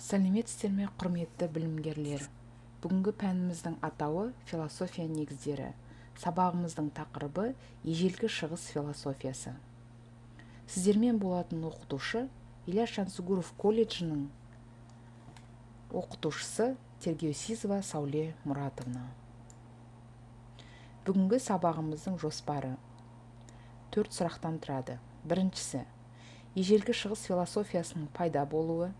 Сәлеметсіздер ме, құрметті білімгерлер. Бүгінгі пәніміздің атауы философия негіздері. Сабағымыздың тақырыбы ежелгі шығыс философиясы. Сіздермен болатын оқытушы Ильяс Жансүгіров колледжінің оқытушысы Тергеусизова Сауле Мұратовна. Бүгінгі сабағымыздың жоспары 4 сұрақтан тұрады. Біріншісі, ежелгі шығыс философиясының пайда болуы,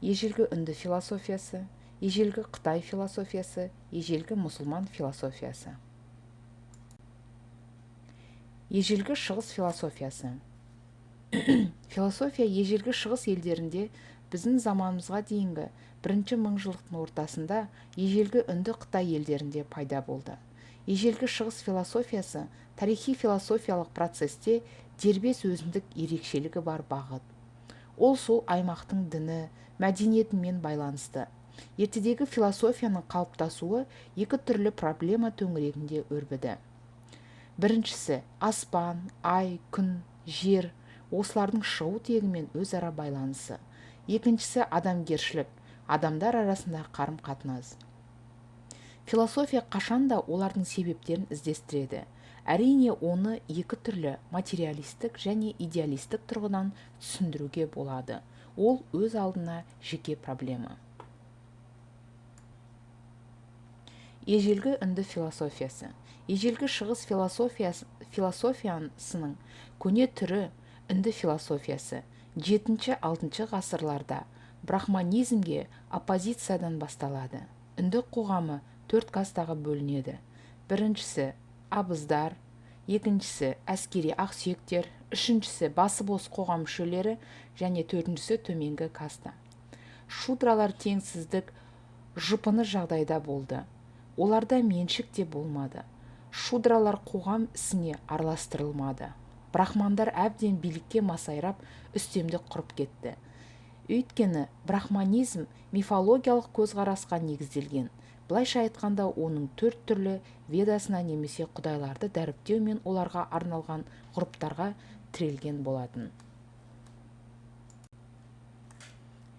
ежелгі үнді философиясы, ежелгі Қытай философиясы, ежелгі мұсылман философиясы. Ежелгі шығыс философиясы. Философия ежелгі шығыс елдерінде біздің заманымызға дейінгі бірінші мыңжылдықтың ортасында ежелгі үнді Қытай елдерінде пайда болды. Ежелгі шығыс философиясы тарихи философиялық процесте дербес өзіндік ерекшелігі бар бағыт. Ол сол аймақтың діні, мәдениетімен байланысты. Ертедегі философияның қалыптасуы екі түрлі проблема төңірегінде өрбіді. Біріншісі, аспан, ай, күн, жер, осылардың шығу тегімен өзара байланысы. Екіншісі, адамгершілік, адамдар арасында қарым-қатынас. Философия қашанда олардың себептерін іздестіреді. Әрине, оны екі түрлі материалистік және идеалистік тұрғыдан түсіндіруге болады. Ол өз алдына жеке проблема. Ежелгі үнді философиясы. Ежелгі шығыс философиясының көне түрі үнді философиясы 7-6 ғасырларда брахманизмге оппозициядан басталады. Үнді қоғамы 4 кастаға бөлінеді. Біріншісі абыздар, екіншісі әскери ақсүйектер, үшіншісі басы бос қоғам мүшелері және төртіншісі төменгі каста. Шудралар теңсіздік, жұпыны жағдайда болды. Оларда меншік те болмады. Шудралар қоғам ісіне араластырылмады. Брахмандар әбден билікке масайрап үстемдік құрып кетті. Өйткені брахманизм мифологиялық көзқарасқа негізделген. Былайша айтқанда, оның 4 түрлі ведасына немесе құдайларды дәріптеу мен оларға арналған ғұрыптарға тірелген болатын.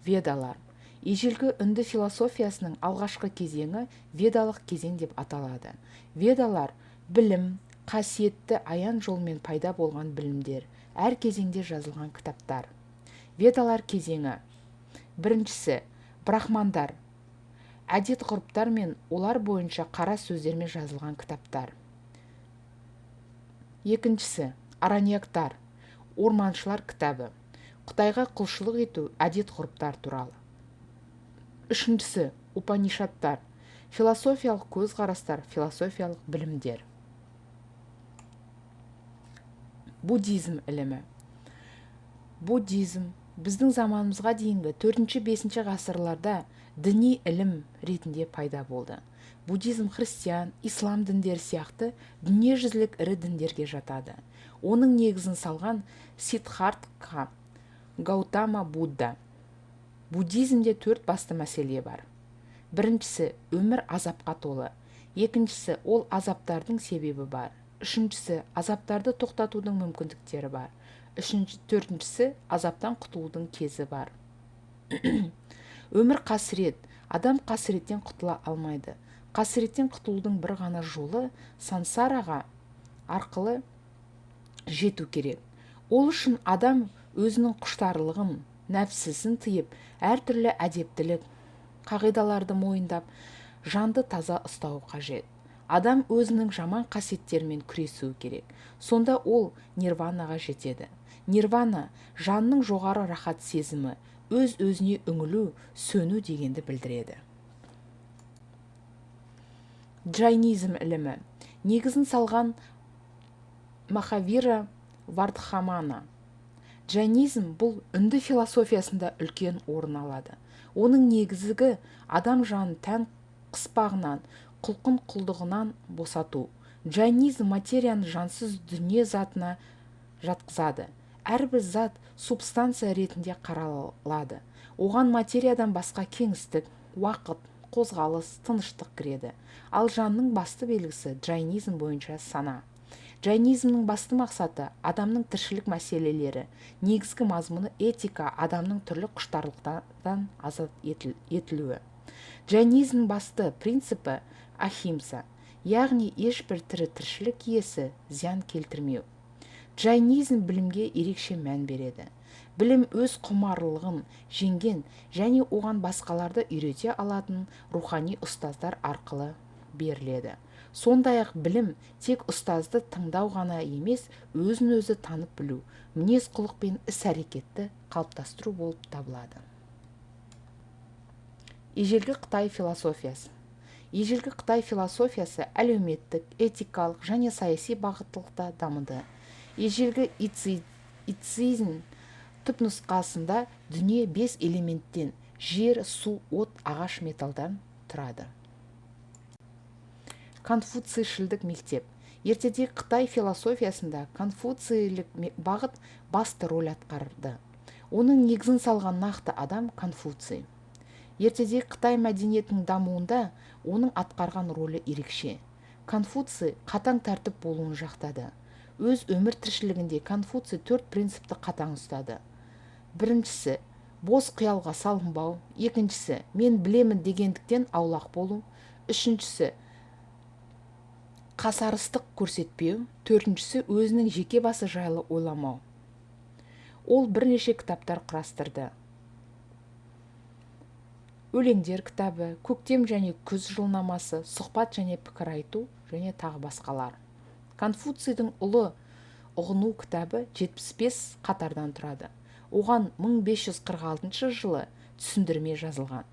Ведалар. Ежелгі үнді философиясының алғашқы кезеңі ведалық кезең деп аталады. Ведалар білім, қасиетті аян жолмен пайда болған білімдер, әр кезеңде жазылған кітаптар. Ведалар кезеңі. Біріншісі, брахмандар. Әдет-ғұрыптар мен олар бойынша қара сөздермен жазылған кітаптар. Екіншісі, араньяктар, орманшылар кітабы. Қытайға құлшылық ету әдет-ғұрыптар туралы. Үшіншісі, упанишаттар, философиялық көзқарастар, философиялық білімдер. Буддизм ілімі. Буддизм біздің заманымызға дейінгі 4-5 ғасырларда діни ілім ретінде пайда болды. Буддизм христиан, ислам діндері сияқты дүниежүзілік ірі діндерге жатады. Оның негізін салған Сиддхартха Гаутама Будда. Буддизмде 4 басты мәселе бар. Біріншісі, өмір азапқа толы. Екіншісі, ол азаптардың себебі бар. Үшіншісі, азаптарды тоқтатудың мүмкіндіктері бар. Төртіншісі, азаптан құтылудың кезі бар. Өмір қасірет. Адам қасіреттен құтыла алмайды. Қасіреттен құтылудың бір ғана жолы сансараға арқылы жету керек. Ол үшін адам өзінің құштарлығын, нәпсісін тыйып, әртүрлі әдептілік, қағидаларды мойындап, жанды таза ұстау қажет. Адам өзінің жаман қасиеттерімен күресуі керек. Сонда ол нирванаға жетеді. Нирвана жанның жоғары рахат сезімі, өз-өзіне үңілу, сөну дегенді білдіреді. Джайнизм ілімі. Негізін салған Махавира Вардхамана. Джайнизм бұл үнді философиясында үлкен орын алады. Оның негізгі адам жанын тән қыспағынан, құлқын құлдығынан босату. Джайнизм материяны жансыз дүние затына жатқызады. Әрбір зат субстанция ретінде қаралады. Оған материядан басқа кеңістік, уақыт, қозғалыс, тыныштық кіреді. Ал жанның басты белгісі джайнизм бойынша сана. Джайнизмнің басты мақсаты адамның тіршілік мәселелері, негізгі мазмұны этика, адамның түрлі құштарлықтан азат етілуі. Джайнизмнің басты принципі ахимса, яғни ешбір тірі тіршілік иесі зиян келтірмеу. Джайнизм білімге ерекше мән береді. Білім өз құмарлығын жеңген және оған басқаларды үйрете алатын рухани ұстаздар арқылы беріледі. Сондай-ақ білім тек ұстазды тыңдау ғана емес, өзін-өзі танып білу, мінез-құлық пен іс-әрекетті қалыптастыру болып табылады. Ежелгі Қытай философиясы. Ежелгі Қытай философиясы әлеуметтік, этикалық және саяси бағыттылықта дамыды. Ежелгі ицизм түпнұсқасында дүние 5 элементтен жер, су, от, ағаш, металдан тұрады. Конфуцийшілдік мектеп. Ертедегі Қытай философиясында конфуцийлік бағыт басты роль атқарды. Оның негізін салған нақты адам Конфуций. Ертедегі Қытай мәдениетінің дамуында оның атқарған рөлі ерекше. Конфуций қатаң тәртіп болуын жақтады. Өз өмір тіршілігінде Конфуций 4 принципті қатаң ұстады. Біріншісі, бос қиялға салынбау. Екіншісі, мен білемін дегендіктен аулақ болу. Үшіншісі, қасарыстық көрсетпеу. Төртіншісі, өзінің жеке басы жайлы ойламау. Ол бірнеше кітаптар құрастырды. Өлеңдер кітабы, көктем және күз жылнамасы, сұхбат және пікір айту және тағы басқалар. Конфуцийдің ұлы ұғыну кітабы 75 қатардан тұрады. Оған 1546 жылы түсіндірме жазылған.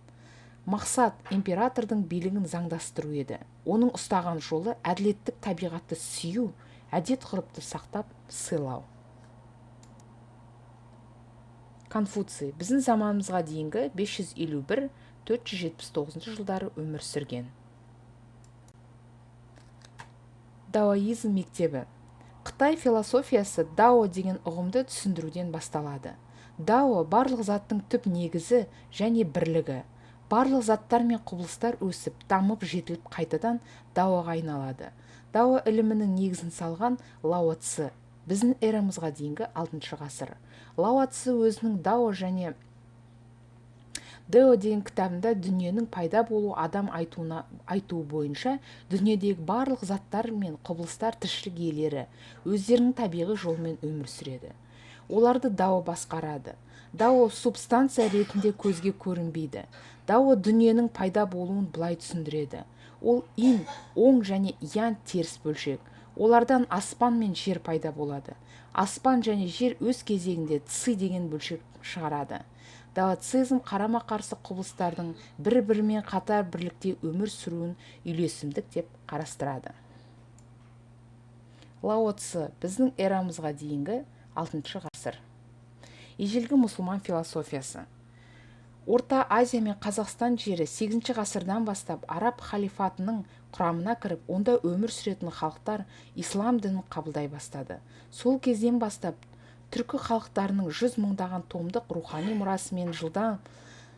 Мақсат императордың билігін заңдастыру еді. Оның ұстаған жолы әділеттік табиғатты сүю, әдет-ғұрыпты сақтап сыйлау. Конфуций біздің заманымызға дейінгі 551-479 жылдары өмір сүрген. Даоизм мектебі. Қытай философиясы дао деген ұғымды түсіндіруден басталады. Дао барлық заттың түп негізі және бірлігі. Барлық заттар мен құбылыстар өсіп, дамып, жетіліп қайтадан даоға айналады. Дао ілімінің негізін салған Лао Цзы, біздің эрамызға дейінгі 6 ғасыр. Лао Цзы өзінің Дао және Дао деген кітабында дүниенің пайда болу адам айтуы бойынша дүниедегі барлық заттар мен құбылыстар тіршілік иелері өздерінің табиғи жолмен өмір сүреді. Оларды Дао басқарады. Дао субстанция ретінде көзге көрінбейді. Дао дүниенің пайда болуын былай түсіндіреді. Ол ин, оң және ян теріс бөлшек. Олардан аспан мен жер пайда болады. Аспан және жер өз кезегінде ци деген бөлшек шығарады. Даоцизм қарама-қарсы құбылыстардың бір-бірімен қатар бірлікте өмір сүруін үйлесімдік деп қарастырады. Лао Цзы біздің эрамызға дейінгі 6 ғасыр. Ежелгі мұсылман философиясы. Орта Азия мен Қазақстан жері 8 ғасырдан бастап араб халифатының құрамына кіріп, онда өмір сүретін халықтар ислам дінін қабылдай бастады. Сол кезден бастап түркі халықтарының 100 мыңдаған томдық рухани мұрасымен жылдан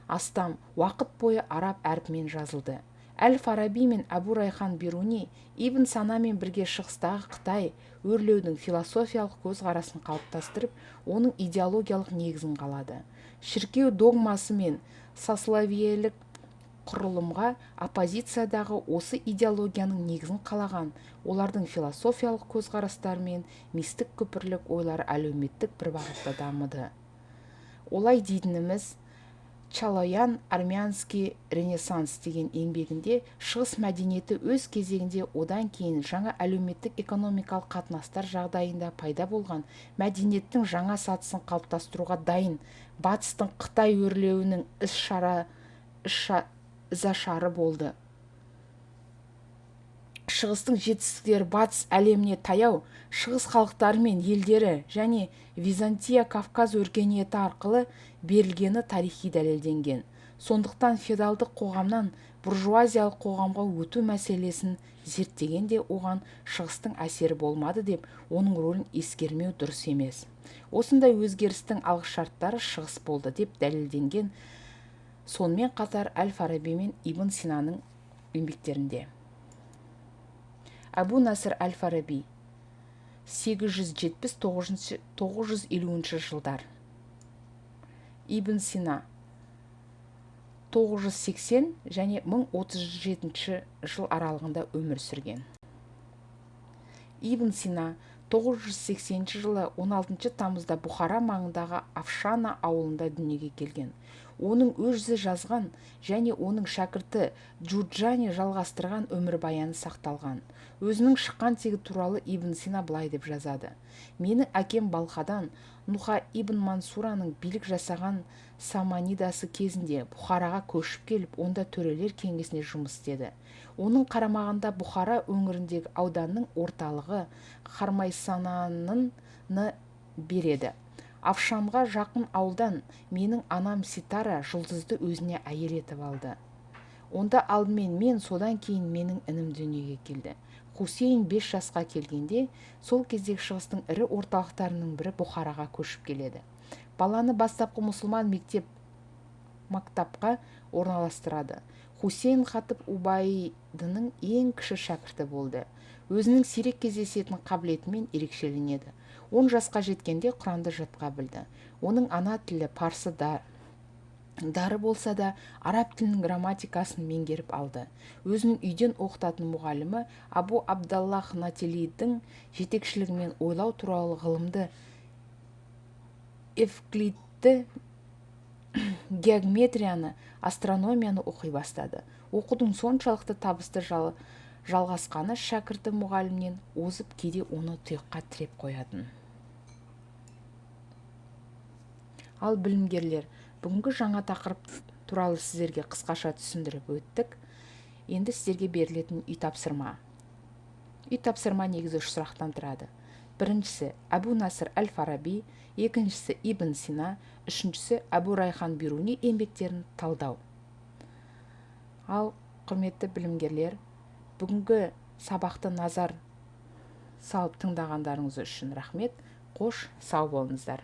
астам уақыт бойы араб әрпімен жазылды. Әл-Фараби мен Абу Райхан Бируни Ибн Санамен бірге шығыстағы Қытай өрлеудің философиялық көзқарасын қалыптастырып, оның идеологиялық негізін қалады. Шіркеу догмасы мен сословиелік құрылымға оппозициядағы осы идеологияның негізін қалаған, олардың философиялық көзқарастары мен мистік күпірлік ойлар әлеуметтік бір бағытта дамыды. Олай дейтініміз, Чалоян армянский ренессанс деген еңбегінде шығыс мәдениеті өз кезегінде одан кейін жаңа әлеуметтік экономикалық қатынастар жағдайында пайда болған мәдениеттің жаңа сатысын қалыптастыруға дайын батыстың Қытай өрлеуінің ізашары болды. Шығыстың жетістіктері батыс әлеміне таяу, шығыс халықтары мен елдері және Византия Кавказ өркениеті арқылы берілгені тарихи дәлелденген. Сондықтан феодалдық қоғамнан буржуазиялық қоғамға өту мәселесін зерттегенде оған шығыстың әсері болмады деп, оның рөлін ескермеу дұрыс емес. Осындай өзгерістің алғышарттары шығыс болды деп дәлелденген. Сонымен қатар Әл-Фараби мен Ибн Синаның еңбектерінде. Абу Насыр Әл-Фараби 870-950 жылдар. Ибн Сина 980 және 1037 жыл аралығында өмір сүрген. Ибн Сина 980 жылы 16 тамызда Бұхара маңындағы Афшана ауылында дүниеге келген. Оның өзі жазған және оның шәкірті Джурджани жалғастырған өмірбаяны сақталған. Өзінің шыққан тегі туралы Ибн Сина былай деп жазады: менің әкем Балхадан Нуха ибн Мансураның билік жасаған Саманидасы кезінде Бұхараға көшіп келіп, онда төрелер кеңесіне жұмыс істеді. Оның қарамағында Бұхара өңіріндегі ауданның орталығы Хармайсананы береді. Афшанға жақын ауылдан менің анам Ситара жұлдызды өзіне әйел етіп алды. Онда алдымен мен, содан кейін менің інім дүниеге келді. Хусейн 5 жасқа келгенде, сол кездегі шығыстың ірі орталықтарының бірі Бұхараға көшіп келеді. Баланы бастапқы мұсылман мактапқа орналастырады. Хусейн Хатып Убайдының ең кіші шәкірті болды. Өзінің сирек кездесетін қабілетімен ерекшеленеді. 10 жасқа жеткенде Құранды жатқа білді. Оның ана тілі парсы дары болса да, араб тілінің грамматикасын меңгеріп алды. Өзінің үйден оқытатын мұғалімі Абу Абдаллах Нателидің жетекшілігімен ойлау туралы ғылымды, Евклидті, геометрияны, астрономияны оқи бастады. Оқудың соншалықты табысты жалғасқаны шәкірті мұғалімнен озып, кейде оны тұйыққа тіреп қоятын. Ал білімгерлер, бүгінгі жаңа тақырып туралы сіздерге қысқаша түсіндіріп өттік. Енді сіздерге берілетін үй тапсырма. Үй тапсырма негізі 3 сұрақтан тұрады. Біріншісі Әбу Насыр әл-Фараби, екіншісі Ибн Сина, үшіншісі Әбу Райхан Бируни еңбектерін талдау. Ал құрметті білімгерлер, бүгінгі сабақты назар салып тыңдағандарыңыз үшін рахмет. Қош, сау болыңыздар.